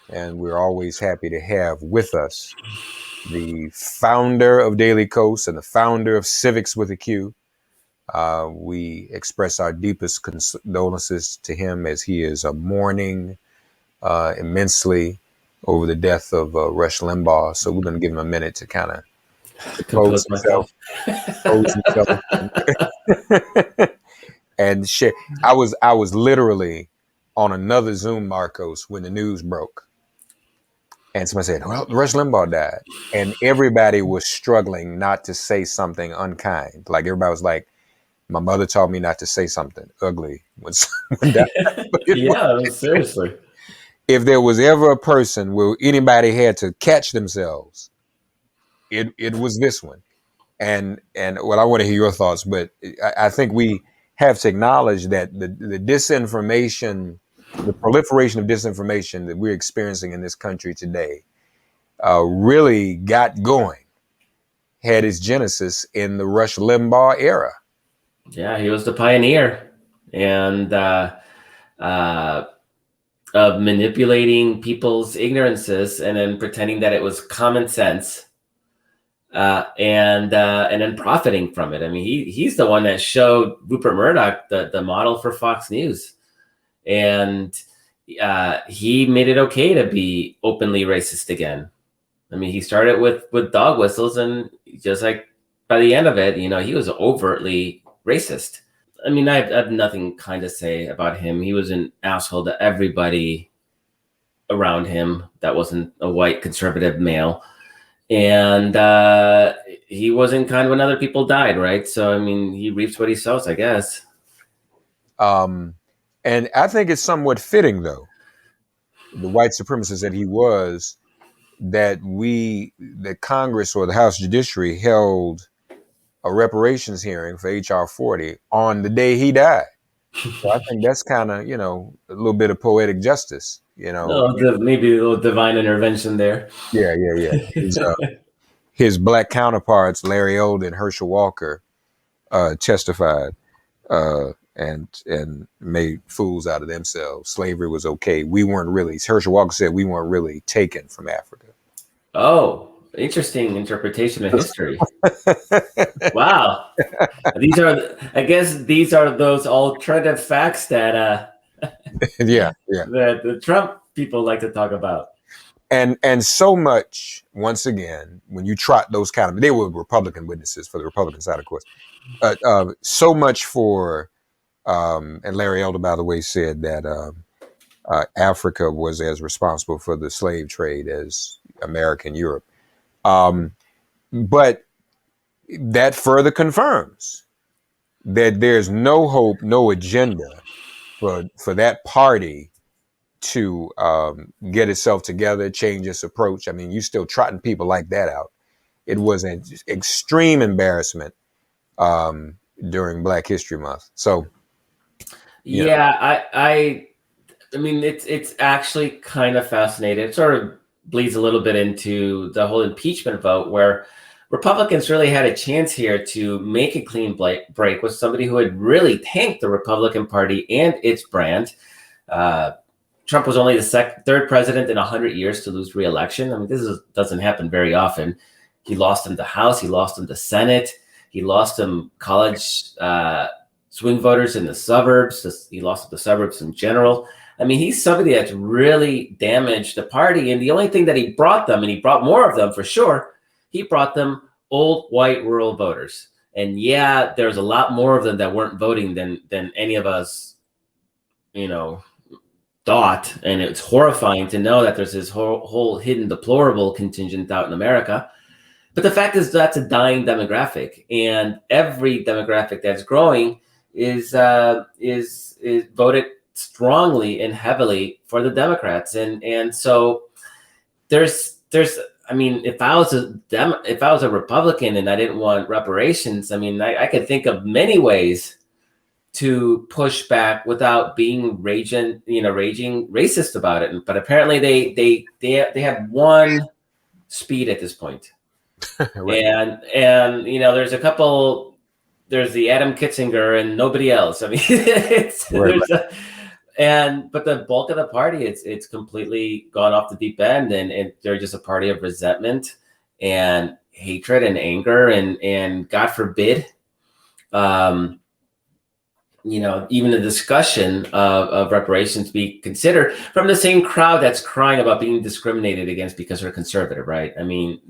and we're always happy to have with us the founder of DailyKos and the founder of Civiqs with a Q. We express our deepest condolences to him as he is mourning immensely over the death of Rush Limbaugh. So we're going to give him a minute to kind of compose Compose himself, myself. compose himself, and share. I was literally on another Zoom, Markos, when the news broke, and somebody said, "Well, Rush Limbaugh died," and everybody was struggling not to say something unkind. Like everybody was like, "My mother taught me not to say something ugly when someone died." But Yeah, seriously. if there was ever a person where anybody had to catch themselves, it was this one. And well, I want to hear your thoughts, but I think we have to acknowledge that the disinformation, the proliferation of disinformation that we're experiencing in this country today, really got going, had its genesis in the Rush Limbaugh era. Yeah, he was the pioneer, and of manipulating people's ignorances and then pretending that it was common sense, and then profiting from it. I mean, he's the one that showed Rupert Murdoch the model for Fox News, and he made it okay to be openly racist again. I mean, he started with dog whistles, and just like by the end of it, he was overtly racist. I mean, I have nothing kind to say about him. He was an asshole to everybody around him that wasn't a white conservative male. And he wasn't kind when other people died, right? So, I mean, he reaps what he sows, I guess. And I think it's somewhat fitting, though, the white supremacist that he was, that Congress or the House Judiciary held a reparations hearing for H.R. 40 on the day he died. So I think that's kind of, a little bit of poetic justice, Maybe a little divine intervention there. Yeah. His black counterparts, Larry Old and Herschel Walker, testified and made fools out of themselves. Slavery was okay. We weren't really, Herschel Walker said, we weren't really taken from Africa. Oh, interesting interpretation of history. Wow. I guess these are those alternative facts that yeah. that the Trump people like to talk about. And so much, once again, when you trot those kind of, they were Republican witnesses for the Republican side, of course. So much for, and Larry Elder, by the way, said that Africa was as responsible for the slave trade as America and Europe. But that further confirms that there's no hope, no agenda for that party to get itself together, change its approach. I mean, you still trotting people like that out. It was an extreme embarrassment during Black History Month. So, yeah, I mean, it's actually kind of fascinating. It sort of bleeds a little bit into the whole impeachment vote, where Republicans really had a chance here to make a clean break with somebody who had really tanked the Republican Party and its brand. Trump was only the third president in 100 years to lose re-election. I mean, doesn't happen very often. He lost him the House. He lost him the Senate. He lost him college swing voters in the suburbs. He lost the suburbs in general. I mean, he's somebody that's really damaged the party. And the only thing that he brought them, and he brought more of them for sure, he brought them old white rural voters. And yeah, there's a lot more of them that weren't voting than any of us, thought. And it's horrifying to know that there's this whole hidden deplorable contingent out in America. But the fact is that's a dying demographic, and every demographic that's growing is voted strongly and heavily for the Democrats, and so there's I mean, if I was a Republican and I didn't want reparations, I mean, I could think of many ways to push back without being raging racist about it. But apparently they have one speed at this point. Right. And there's the Adam Kitzinger and nobody else. I mean, But the bulk of the party, it's completely gone off the deep end, and they're just a party of resentment and hatred and anger, and God forbid, even the discussion of reparations be considered from the same crowd that's crying about being discriminated against because they're conservative, right? I mean,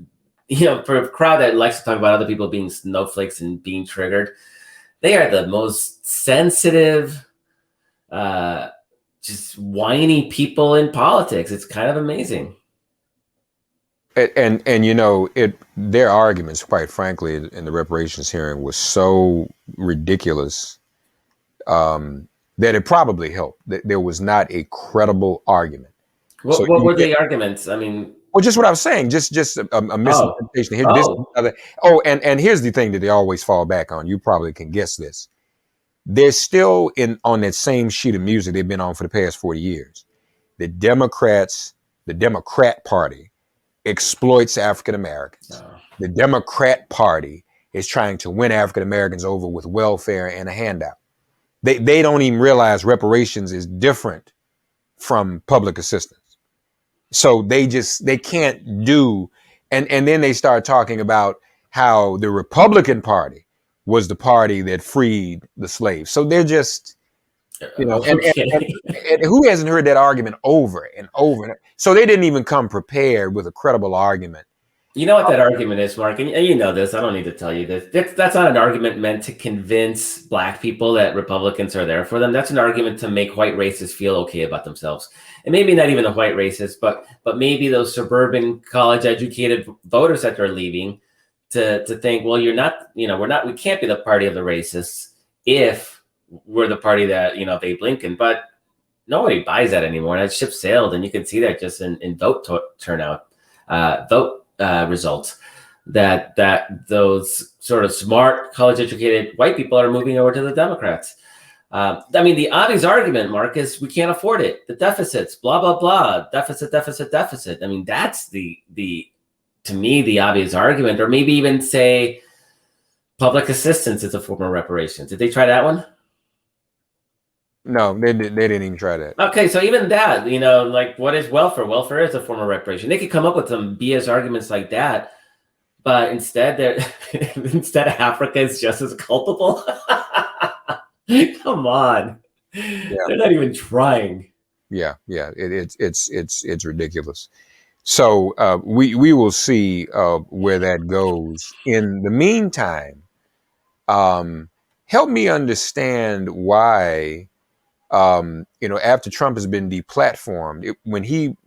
for a crowd that likes to talk about other people being snowflakes and being triggered, they are the most sensitive, just whiny people in politics. It's kind of amazing. And their arguments, quite frankly, in the reparations hearing was so ridiculous that it probably helped. There was not a credible argument. What were the arguments? I mean, well, just what I was saying, just a misinterpretation here. And here's the thing that they always fall back on. You probably can guess this. They're still on that same sheet of music they've been on for the past 40 years. The Democrat Party exploits African Americans. Oh. The Democrat Party is trying to win African Americans over with welfare and a handout. They don't even realize reparations is different from public assistance. So they can't do, and then they start talking about how the Republican Party was the party that freed the slaves. So they're just, and who hasn't heard that argument over and over? So they didn't even come prepared with a credible argument. You know what that argument is, Mark, and you know this. I don't need to tell you this. That's not an argument meant to convince Black people that Republicans are there for them. That's an argument to make white racists feel okay about themselves, and maybe not even the white racists, but maybe those suburban college-educated voters that they're leaving to think, well, you're not, we can't be the party of the racists if we're the party that of Abe Lincoln. But nobody buys that anymore. That ship sailed, and you can see that just in vote turnout, results, that those sort of smart college-educated white people are moving over to the Democrats. I mean, the obvious argument, Mark, is we can't afford it. The deficits, blah blah blah, deficit. I mean, that's to me the obvious argument, or maybe even say public assistance is a form of reparations. Did they try that one? No, they didn't even try that. Okay, so even that, like, what is welfare? Welfare is a form of reparation. They could come up with some BS arguments like that, but instead Africa is just as culpable. Come on, They're not even trying. Yeah, it's ridiculous. So we will see where that goes. In the meantime, help me understand why. After Trump has been deplatformed, when he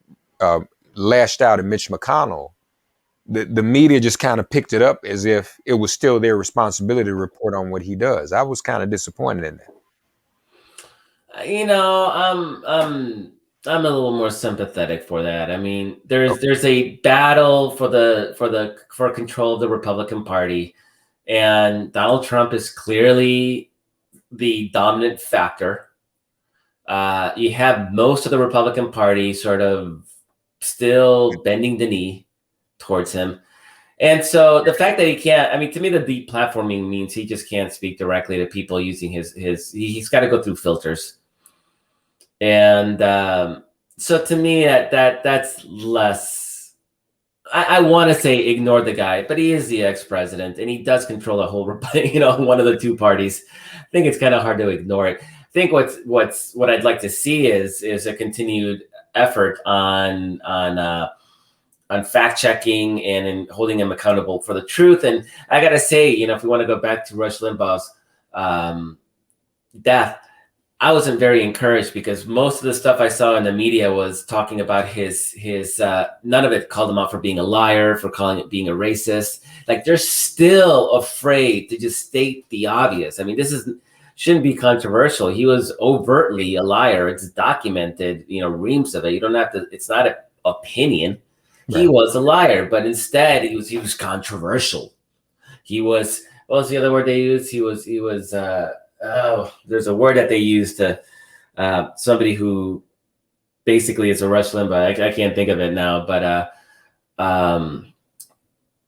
lashed out at Mitch McConnell, the media just kind of picked it up as if it was still their responsibility to report on what he does. I was kind of disappointed in that. I'm a little more sympathetic for that. I mean, there's a battle for control of the Republican Party, and Donald Trump is clearly the dominant factor. You have most of the Republican Party sort of still bending the knee towards him. And so the fact that he can't, I mean, to me, the deplatforming means he just can't speak directly to people using he's got to go through filters. And so to me, that's less, I want to say ignore the guy, but he is the ex-president and he does control the whole, one of the two parties. I think it's kind of hard to ignore it. I think what I'd like to see is a continued effort on fact checking and in holding him accountable for the truth. And I gotta say, if we want to go back to Rush Limbaugh's death, I wasn't very encouraged because most of the stuff I saw in the media was talking about his none of it called him out for being a liar, for calling it being a racist. Like, they're still afraid to just state the obvious. I mean, shouldn't be controversial. He was overtly a liar. It's documented, reams of it. You don't have to, it's not an opinion. Right. He was a liar, but instead he was controversial. He was, what was the other word they used? He was there's a word that they used to somebody who basically is a Rush Limbaugh. I can't think of it now, but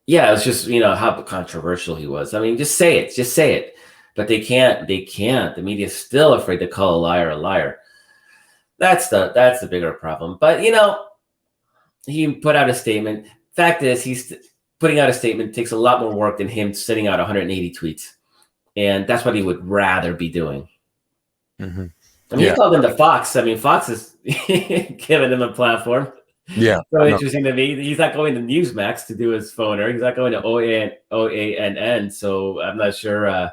it was just, how controversial he was. I mean, just say it. But they can't. The media is still afraid to call a liar a liar. That's the bigger problem. But he put out a statement. Fact is, he's putting out a statement takes a lot more work than him sending out 180 tweets, and that's what he would rather be doing. Mm-hmm. I mean, he called into Fox. I mean, Fox is giving him a platform. Yeah. So interesting to me. He's not going to Newsmax to do his phoner. He's not going to OANN. So I'm not sure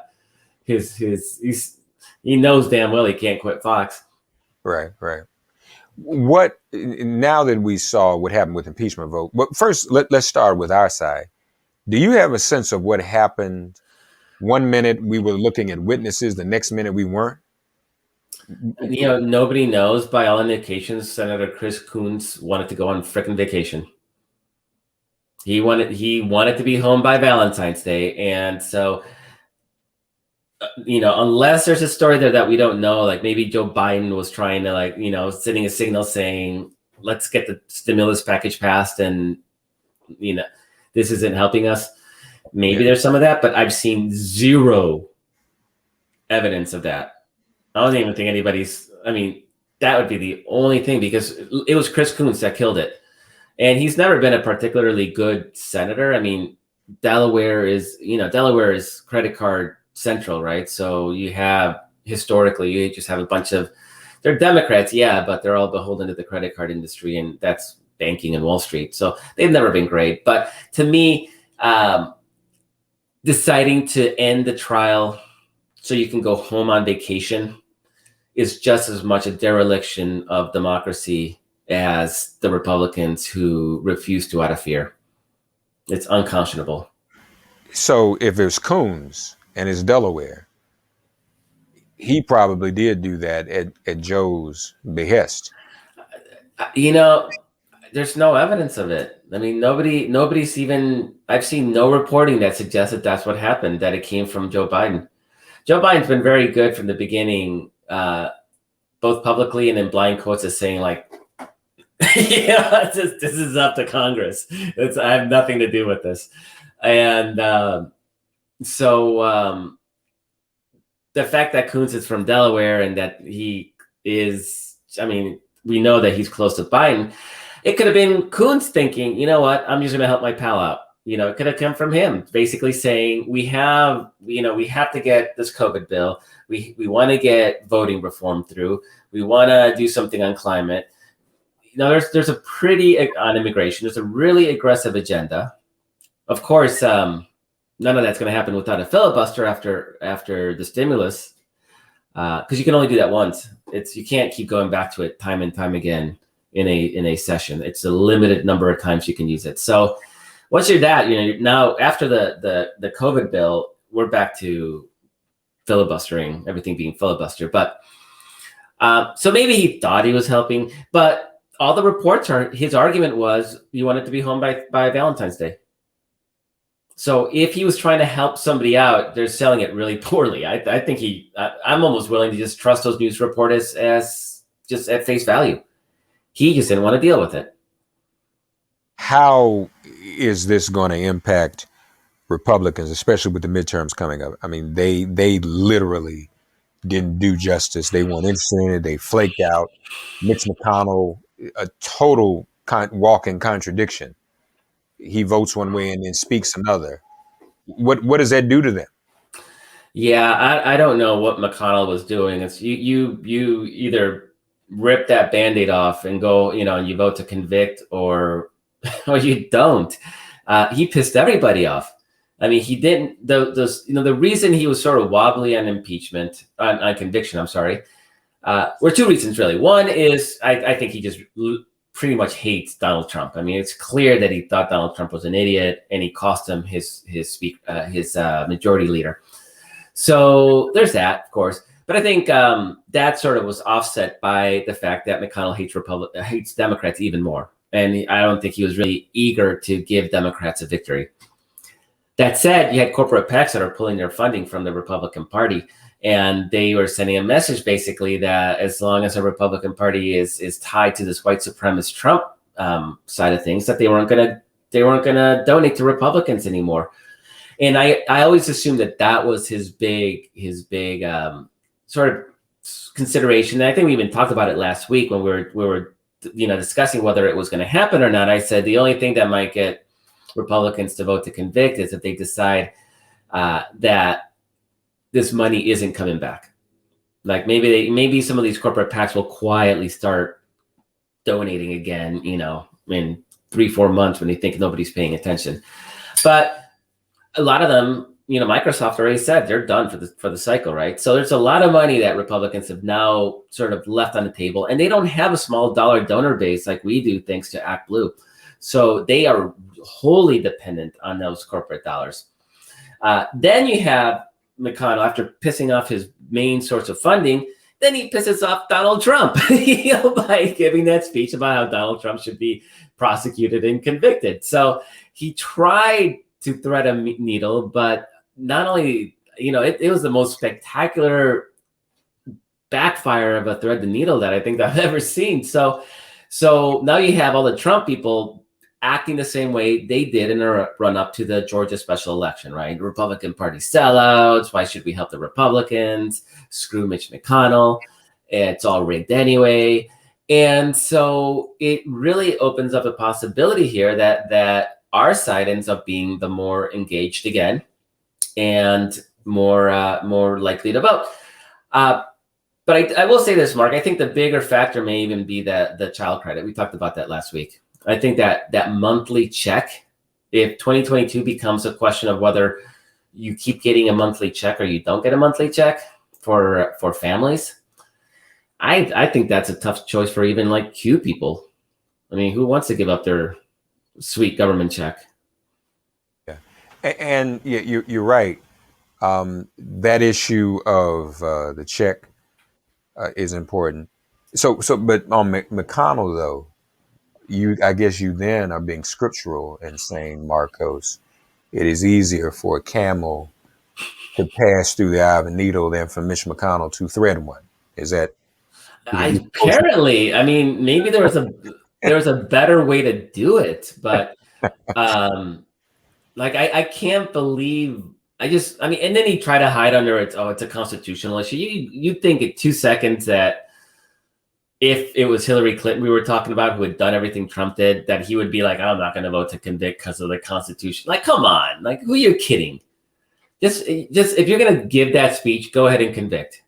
he knows damn well he can't quit Fox. Right. What, now that we saw what happened with impeachment vote, but first let's start with our side. Do you have a sense of what happened? 1 minute we were looking at witnesses, the next minute we weren't? Nobody knows. By all indications, Senator Chris Coons wanted to go on frickin' vacation. He wanted to be home by Valentine's Day, and so unless there's a story there that we don't know, like maybe Joe Biden was trying to sending a signal saying, let's get the stimulus package passed, and this isn't helping us. Maybe there's some of that, but I've seen zero evidence of that. I don't even think that would be the only thing, because it was Chris Coons that killed it. And he's never been a particularly good senator. I mean, Delaware is credit card central, right? So you have, historically, you just have a bunch of, they're Democrats, yeah, but they're all beholden to the credit card industry, and that's banking and Wall Street. So they've never been great. But to me, deciding to end the trial so you can go home on vacation is just as much a dereliction of democracy as the Republicans who refuse to out of fear. It's unconscionable. So if it's Coons and it's Delaware, he probably did do that at Joe's behest. There's no evidence of it. I mean, nobody's even, I've seen no reporting that suggests that that's what happened, that it came from Joe Biden. Joe Biden's been very good from the beginning, both publicly and in blind quotes, as saying this is up to Congress. I have nothing to do with this. And so the fact that Coons is from Delaware and that he is, we know that he's close to Biden. It could have been Coons thinking, you know what, I'm just going to help my pal out. It could have come from him, basically saying, we have to get this COVID bill. We want to get voting reform through. We want to do something on climate. There's a pretty, on immigration, there's a really aggressive agenda. Of course, none of that's going to happen without a filibuster after the stimulus, because you can only do that once. You can't keep going back to it time and time again in a session. It's a limited number of times you can use it. So once you're that, now after the COVID bill, we're back to filibustering, everything being filibuster. But so maybe he thought he was helping, but all the reports are, his argument was, you wanted to be home by Valentine's Day. So if he was trying to help somebody out, they're selling it really poorly. I think I'm almost willing to just trust those news reporters as just at face value. He just didn't want to deal with it. How is this going to impact Republicans, especially with the midterms coming up? I mean, they literally didn't do justice. They weren't interested in it. They flaked out. Mitch McConnell, a total walking contradiction. He votes one way and then speaks another. What does that do to them? Yeah, I don't know what McConnell was doing. It's you either rip that Band-Aid off and go, and you vote to convict, or you don't. He pissed everybody off. I mean, he didn't. The reason he was sort of wobbly on impeachment, on conviction, were two reasons really. One is I think he just pretty much hates Donald Trump. I mean, it's clear that he thought Donald Trump was an idiot, and he cost him his majority leader. So there's that, of course. But I think that sort of was offset by the fact that McConnell hates Democrats even more. And I don't think he was really eager to give Democrats a victory. That said, you had corporate PACs that are pulling their funding from the Republican Party. And they were sending a message basically that as long as the Republican Party is tied to this white supremacist Trump side of things, that they weren't gonna donate to Republicans anymore. And I always assumed that was his big sort of consideration. And I think we even talked about it last week when we were discussing whether it was going to happen or not. I said the only thing that might get Republicans to vote to convict is if they decide that this money isn't coming back. Like maybe some of these corporate PACs will quietly start donating again, in 3-4 months when they think nobody's paying attention. But a lot of them, Microsoft already said they're done for the cycle, right? So there's a lot of money that Republicans have now sort of left on the table, and they don't have a small dollar donor base like we do, thanks to Act Blue. So they are wholly dependent on those corporate dollars. Then you have McConnell, after pissing off his main source of funding, then he pisses off Donald Trump by giving that speech about how Donald Trump should be prosecuted and convicted. So he tried to thread a needle, but not only, it was the most spectacular backfire of a thread the needle that I think I've ever seen. So now you have all the Trump people acting the same way they did in a run-up to the Georgia special election, right? Republican Party sellouts. Why should we help the Republicans? Screw Mitch McConnell. It's all rigged anyway. And so it really opens up a possibility here that our side ends up being the more engaged again and more likely to vote. But I will say this, Mark. I think the bigger factor may even be the child credit. We talked about that last week. I think that monthly check, if 2022 becomes a question of whether you keep getting a monthly check or you don't get a monthly check for families, I think that's a tough choice for even like Q people. I mean, who wants to give up their sweet government check? Yeah, and yeah, you're right. That issue of the check is important. But on McConnell though, I guess you then are being scriptural and saying, Markos, it is easier for a camel to pass through the eye of a needle than for Mitch McConnell to thread one. Is that? Apparently, I mean, maybe there was a better way to do it, but I can't believe. And then he tried to hide under it's a constitutional issue. You think in 2 seconds that if it was Hillary Clinton we were talking about who had done everything Trump did, that he would be like, I'm not going to vote to convict because of the Constitution. Like, come on, like, who are you kidding? Just if you're going to give that speech, go ahead and convict.